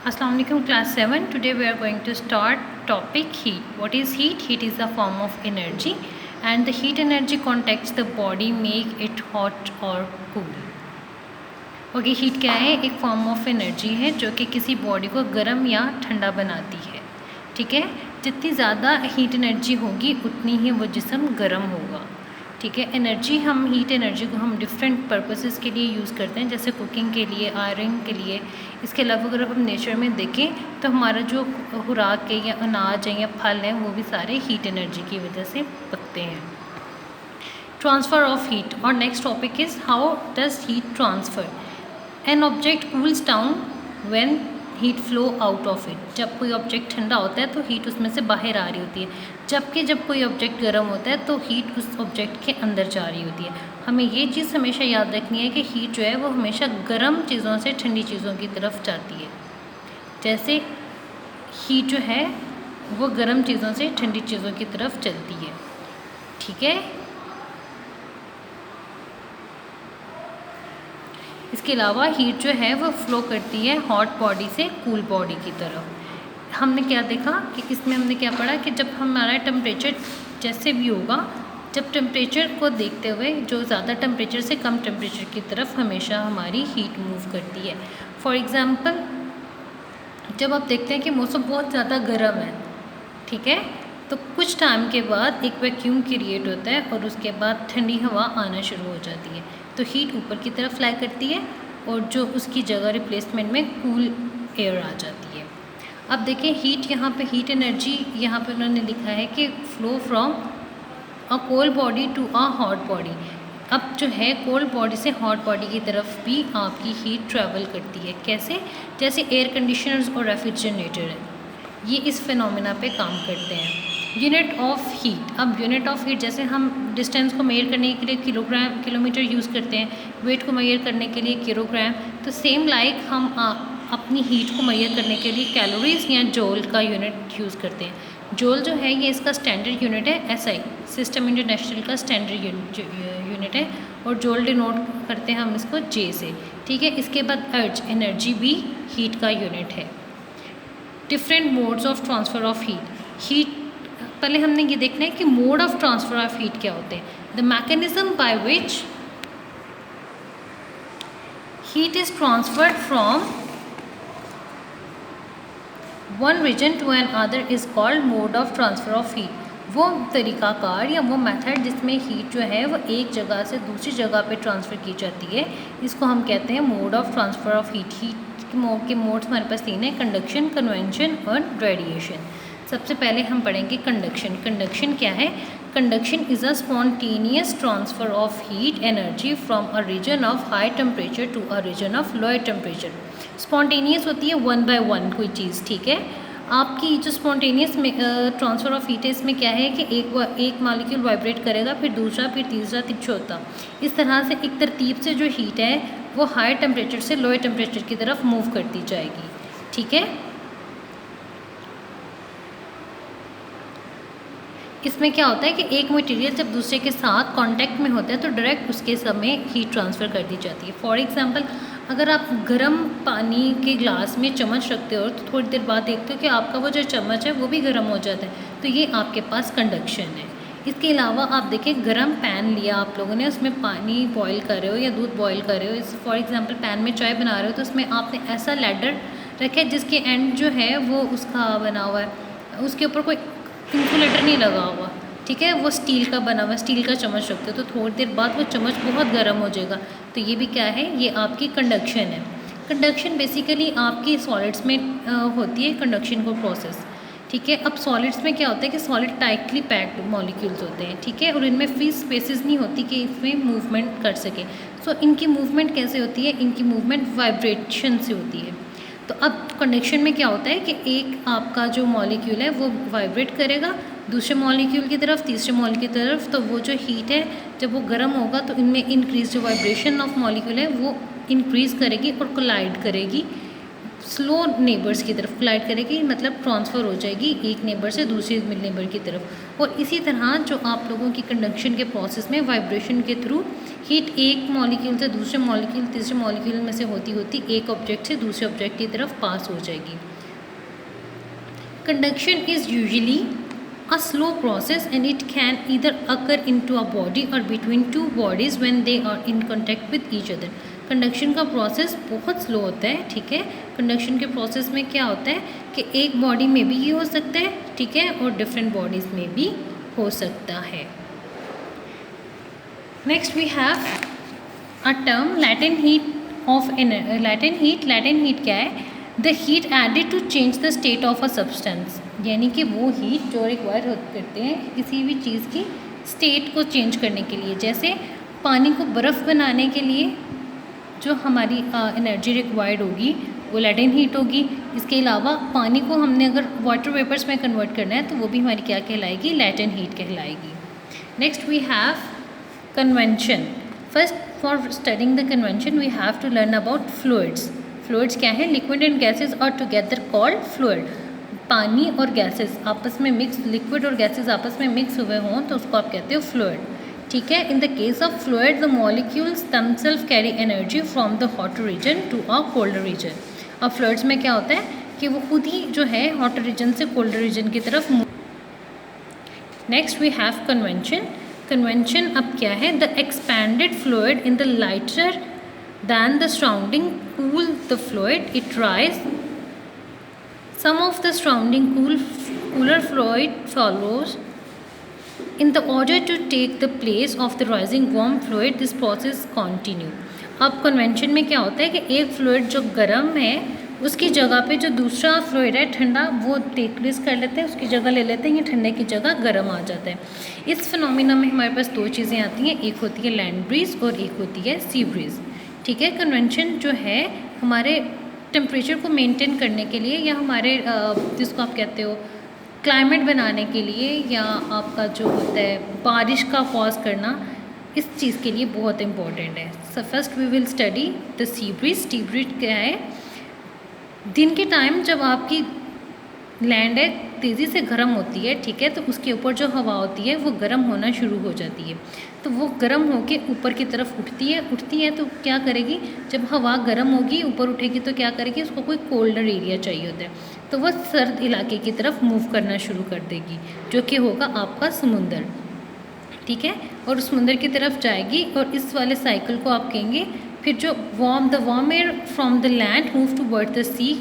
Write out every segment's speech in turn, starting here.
Assalamu alaikum class 7. Today we are going to start topic heat. What is heat? Heat is a form of energy and the heat energy contacts the body make it hot or cool. Okay heat क्या है? एक form of energy है जो कि किसी body को गर्म या ठंडा बनाती है। ठीक है, जितनी ज़्यादा हीट एनर्जी होगी उतनी ही वो जिस्म गर्म होगा। ठीक है, एनर्जी हम हीट एनर्जी को हम डिफरेंट पर्पसेस के लिए यूज़ करते हैं, जैसे कुकिंग के लिए, आयरन के लिए। इसके अलावा अगर हम नेचर में देखें तो हमारा जो खुराक है या अनाज है या फल हैं वो भी सारे हीट एनर्जी की वजह से पकते हैं। ट्रांसफ़र ऑफ हीट और next topic is how does heat transfer. An object cools down when heat flow out of it. जब कोई ऑब्जेक्ट ठंडा होता है तो हीट उसमें से बाहर आ रही होती है, जबकि जब कोई ऑब्जेक्ट गर्म होता है तो हीट उस ऑब्जेक्ट के अंदर जा रही होती है। हमें ये चीज़ हमेशा याद रखनी है कि हीट जो है वो हमेशा गर्म चीज़ों से ठंडी चीज़ों की तरफ जाती है। जैसे हीट जो है वो गर्म चीज़ों से ठंडी चीज़ों की तरफ चलती है। ठीक है, इसके अलावा हीट जो है वो फ्लो करती है हॉट बॉडी से कूल बॉडी की तरफ। हमने क्या देखा कि इसमें हमने क्या पढ़ा कि जब हमारा टेम्परेचर जैसे भी होगा, जब टेम्परेचर को देखते हुए जो ज़्यादा टेम्परेचर से कम टेम्परेचर की तरफ हमेशा हमारी हीट मूव करती है। फॉर एग्ज़ाम्पल, जब आप देखते हैं कि मौसम बहुत ज़्यादा गर्म है, ठीक है, तो कुछ टाइम के बाद एक वैक्यूम क्रिएट होता है और उसके बाद ठंडी हवा आना शुरू हो जाती है, तो हीट ऊपर की तरफ फ्लाई करती है और जो उसकी जगह रिप्लेसमेंट में कूल एयर आ जाती है। अब देखिए हीट, यहाँ पे हीट एनर्जी यहाँ पे उन्होंने लिखा है कि flow from a cold body to a hot body. अब जो है कोल्ड बॉडी से हॉट बॉडी की तरफ भी आपकी हीट ट्रैवल करती है। कैसे? जैसे एयर कंडीशनर्स और रेफ्रिजरेटर है, ये इस फिनोमेना पे काम करते हैं। Unit of heat. अब यूनिट ऑफ हीट, जैसे हम डिस्टेंस को मेजर करने के लिए किलोग्राम किलोमीटर यूज़ करते हैं, वेट को मेजर करने के लिए किलोग्राम, तो सेम लाइक हम अपनी हीट को मेजर करने के लिए कैलोरीज या जूल का यूनिट यूज़ करते हैं। जूल जो है ये इसका स्टैंडर्ड यूनिट है, एसआई सिस्टम इंटरनेशनल का स्टैंडर्ड यूनिट है, और जूल डिनोट करते हैं हम इसको जे से। ठीक है, इसके बाद अर्ज एनर्जी भी हीट का यूनिट है। Different modes of transfer of heat. पहले हमने ये देखना है कि mode of transfer of heat क्या होते हैं। The mechanism by which heat is transferred from one region to another is called mode of transfer of heat. वो तरीक़ाकार या वो मेथड जिसमें हीट जो है वो एक जगह से दूसरी जगह पे ट्रांसफ़र की जाती है, इसको हम कहते हैं mode of transfer of heat. Heat के मोड्स हमारे पास तीन है, कंडक्शन, कन्वेंशन और रेडिएशन। सबसे पहले हम पढ़ेंगे कंडक्शन। कंडक्शन क्या है? Conduction is a spontaneous transfer of heat energy from a region of high temperature to a region of lower temperature. Spontaneous होती है वन बाय वन कोई चीज़। ठीक है, आपकी जो स्पॉन्टेनियस में ट्रांसफ़र ऑफ हीट है, इसमें क्या है कि एक मॉलिक्यूल वाइब्रेट करेगा, फिर दूसरा, फिर तीसरा, फिर चौथा। इस तरह से एक तरतीब से जो हीट है वो हाई टेम्परेचर से लोअर टेम्परेचर की तरफ मूव करती जाएगी। ठीक है, इसमें क्या होता है कि एक मटेरियल जब दूसरे के साथ कांटेक्ट में होता है तो डायरेक्ट उसके समय हीट ट्रांसफ़र कर दी जाती है। फॉर एग्जांपल, अगर आप गर्म पानी के ग्लास में चम्मच रखते हो तो थोड़ी देर बाद देखते हो कि आपका वो जो चम्मच है वो भी गर्म हो जाता है, तो ये आपके पास कंडक्शन है। इसके अलावा आप देखें, गर्म पैन लिया आप लोगों ने, उसमें पानी बॉयल कर रहे हो या दूध बॉयल कर रहे हो, फॉर एग्ज़ाम्पल पैन में चाय बना रहे हो, तो उसमें आपने ऐसा लैडर रखा है जिसके एंड जो है वो उसका बना हुआ है, उसके ऊपर कोई इंसुलेटर नहीं लगा हुआ। ठीक है, वो स्टील का बना हुआ, स्टील का चम्मच रखते हो तो थोड़ी देर बाद वो चम्मच बहुत गर्म हो जाएगा, तो ये भी क्या है? ये आपकी कंडक्शन है। कंडक्शन बेसिकली आपकी सॉलिड्स में होती है कंडक्शन को प्रोसेस। ठीक है, अब सॉलिड्स में क्या होता है कि सॉलिड टाइटली पैक्ड मॉलिक्यूल्स होते हैं। ठीक है, और इनमें फ्री स्पेसेस नहीं होती कि इसमें मूवमेंट कर सके। सो इनकी मूवमेंट कैसे होती है? इनकी मूवमेंट वाइब्रेशन से होती है। तो अब कंडक्शन में क्या होता है कि एक आपका जो मॉलिक्यूल है वो वाइब्रेट करेगा दूसरे मॉलिक्यूल की तरफ, तीसरे मॉलिक्यूल की तरफ, तो वो जो हीट है जब वो गर्म होगा तो इनमें इंक्रीज, जो वाइब्रेशन ऑफ मॉलिक्यूल है वो इंक्रीज़ करेगी और कोलाइड करेगी स्लो नेबर्स की तरफ कोलाइड करेगी, मतलब ट्रांसफ़र हो जाएगी एक नेबर से दूसरे नेबर की तरफ। और इसी तरह जो आप लोगों की कंडक्शन के प्रोसेस में वाइब्रेशन के थ्रू हीट एक मॉलिक्यूल से दूसरे मॉलिक्यूल तीसरे मॉलिक्यूल में से होती होती एक ऑब्जेक्ट से दूसरे ऑब्जेक्ट की तरफ पास हो जाएगी। Conduction is usually a slow process and it can either occur into a body or between two bodies when they are in contact with each other। Conduction का प्रोसेस बहुत स्लो होता है, ठीक है। कंडक्शन के प्रोसेस में क्या होता है कि एक बॉडी में भी ये हो सकता है, ठीक है, और डिफरेंट बॉडीज़ में भी हो सकता है। Next we have a term latent heat of latent heat क्या है? The heat added to change the state of a substance, यानी कि वो हीट जो रिक्वायर करते हैं किसी भी चीज़ की स्टेट को चेंज करने के लिए। जैसे पानी को बर्फ़ बनाने के लिए जो हमारी एनर्जी रिक्वायर्ड होगी वो लैटेंट हीट होगी। इसके अलावा पानी को हमने अगर वाटर वेपर्स में कन्वर्ट करना है तो वो भी हमारी क्या कहलाएगी? लैटेंट हीट कहलाएगी। Next we have convection. First for studying the convection we have to learn about fluids. Fluids क्या है? Liquid and gases are together called fluid. पानी और गैसेस आपस में मिक्स, लिक्विड और गैसेस आपस में मिक्स हुए हों तो उसको आप कहते हो फ्लूइड, ठीक है। In the case of fluid the molecules themselves carry energy from the hotter region to a colder region. अब फ्लूइड्स में क्या होता है कि वो खुद ही जो है हॉटर रीजन से कोल्डर रीजन की तरफ। Next we have convention. Convention अब क्या है? The expanded fluid in the lighter than the surrounding cool the fluid, it rise some of the surrounding cooler fluid follows in the order to take the place of the rising warm fluid. This process continue। अब convention में क्या होता है कि एक fluid जो गर्म है उसकी जगह पे जो दूसरा फ्लूइड है ठंडा वो टेक प्लेस कर लेते हैं, उसकी जगह ले लेते हैं, ये ठंडे की जगह गर्म आ जाता है। इस फिनोमिना में हमारे पास दो चीज़ें आती हैं, एक होती है लैंड ब्रीज और एक होती है सी ब्रीज, ठीक है। कन्वेंशन जो है हमारे टेम्परेचर को मेंटेन करने के लिए या हमारे जिसको आप कहते हो क्लाइमेट बनाने के लिए या आपका जो होता है बारिश का पॉज करना, इस चीज़ के लिए बहुत इम्पोर्टेंट है। So first we will study the sea breeze. Sea breeze क्या है? दिन के टाइम जब आपकी लैंड है तेज़ी से गर्म होती है, ठीक है, तो उसके ऊपर जो हवा होती है वो गर्म होना शुरू हो जाती है। तो वो गर्म होके ऊपर की तरफ उठती है तो क्या करेगी? जब हवा गर्म होगी ऊपर उठेगी तो क्या करेगी? उसको कोई कोल्डर एरिया चाहिए होता है तो वह सर्द इलाके की तरफ मूव करना शुरू कर देगी, जो कि होगा आपका समुंदर, ठीक है। और समुंदर की तरफ जाएगी और इस वाले साइकिल को आप कहेंगे फिर जो the warm air from the land move toward the sea,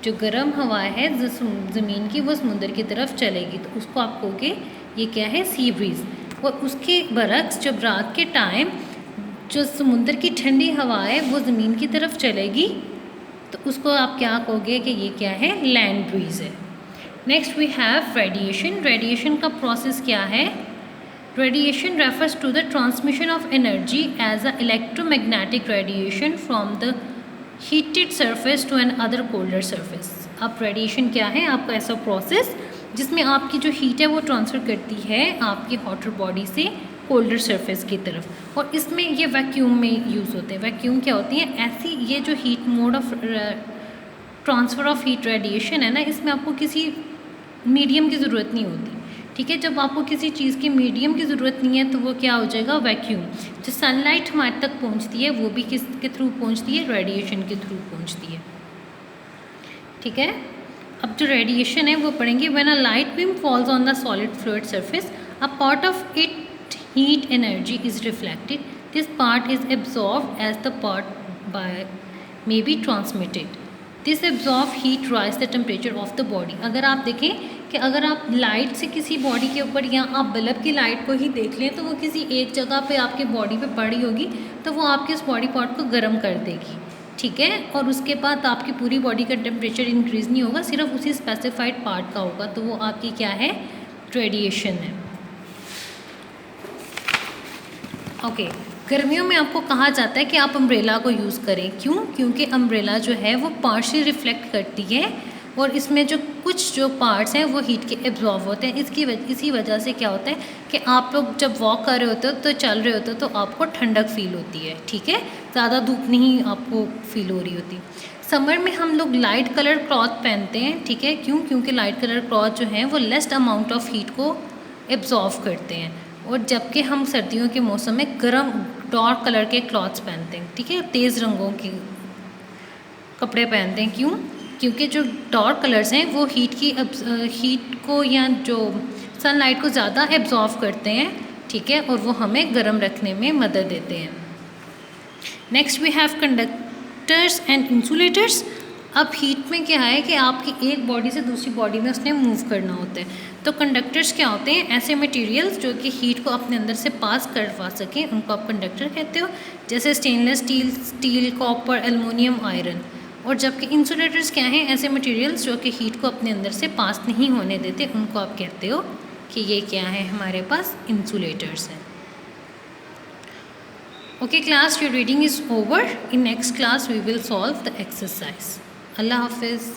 जो गर्म हवा है ज़मीन की वो समुंदर की तरफ चलेगी तो उसको आप कहोगे ये क्या है? सी ब्रीज़। और उसके बरक्स जब रात के टाइम जो समुंदर की ठंडी हवा है वो ज़मीन की तरफ चलेगी तो उसको आप क्या कहोगे कि ये क्या है? लैंड ब्रीज़ है। Next we have radiation. Radiation का प्रोसेस क्या है? Radiation refers to the transmission of energy as a electromagnetic radiation from the heated surface to another colder surface. अब रेडिएशन क्या है? आपका ऐसा प्रोसेस जिसमें आपकी जो हीट है वो ट्रांसफ़र करती है आपकी हॉटर बॉडी से कोल्डर सरफेस की तरफ, और इसमें ये वैक्यूम में यूज़ होते हैं। वैक्यूम क्या होती है? ऐसी ये जो heat mode of transfer of heat radiation है ना, इसमें आपको किसी मीडियम की ज़रूरत नहीं होती, ठीक है। जब आपको किसी चीज़ की मीडियम की ज़रूरत नहीं है तो वो क्या हो जाएगा? वैक्यूम। जो सनलाइट हमारे तक पहुंचती है वो भी किसके थ्रू पहुंचती है? रेडिएशन के थ्रू पहुंचती है, ठीक है। अब जो रेडिएशन है वो पढ़ेंगे। When a light beam falls on the solid fluid surface a part of it heat energy is reflected, this part is absorbed as the part by may be transmitted, this absorb heat rise the temperature of the body. अगर आप देखें कि अगर आप light से किसी body के ऊपर या आप बल्ब की लाइट को ही देख लें तो वो किसी एक जगह पे आपके बॉडी पे पड़ी होगी तो वो आपके उस बॉडी पार्ट को गर्म कर देगी, ठीक है। और उसके बाद आपकी पूरी बॉडी का टेम्परेचर इंक्रीज़ नहीं होगा, सिर्फ उसी स्पेसिफाइड पार्ट का होगा, तो वो आपकी क्या है? रेडिएशन है। ओके, गर्मियों में आपको कहा जाता है कि आप अम्ब्रेला को यूज़ करें। क्यों? क्योंकि अम्ब्रेला जो है वो पार्शियल रिफ्लेक्ट करती है और इसमें जो कुछ जो पार्ट्स हैं वो हीट के एब्जॉर्ब होते हैं। इसी वजह से क्या होता है कि आप लोग जब वॉक कर रहे होते हो तो चल रहे होते हो तो आपको ठंडक फील होती है, ठीक है, ज़्यादा धूप नहीं आपको फील हो रही होती। समर में हम लोग लाइट कलर क्लॉथ पहनते हैं, ठीक है, क्यों? क्योंकि लाइट कलर क्लॉथ जो है वो लेस अमाउंट ऑफ हीट को एब्जॉर्व करते हैं, और जबकि हम सर्दियों के मौसम में गर्म डार्क कलर के क्लॉथ्स पहनते हैं, ठीक है, तेज़ रंगों के कपड़े पहनते हैं। क्यों? क्योंकि जो डार्क कलर्स हैं वो हीट को या जो सनलाइट को ज़्यादा एब्जॉर्व करते हैं, ठीक है, और वो हमें गर्म रखने में मदद देते हैं। Next we have conductors and insulators. अब हीट में क्या है कि आपकी एक बॉडी से दूसरी बॉडी में उसने मूव करना होता है, तो कंडक्टर्स क्या होते हैं? ऐसे मटेरियल्स जो कि हीट को अपने अंदर से पास करवा सकें, उनको आप कंडक्टर कहते हो, जैसे stainless steel, copper, aluminium, iron. और जबकि इंसुलेटर्स क्या हैं? ऐसे मटेरियल्स जो कि हीट को अपने अंदर से पास नहीं होने देते, उनको आप कहते हो कि ये क्या है? हमारे पास इंसुलेटर्स हैं। Okay class, your reading is over. In next class we will solve the exercise. Allah Hafiz.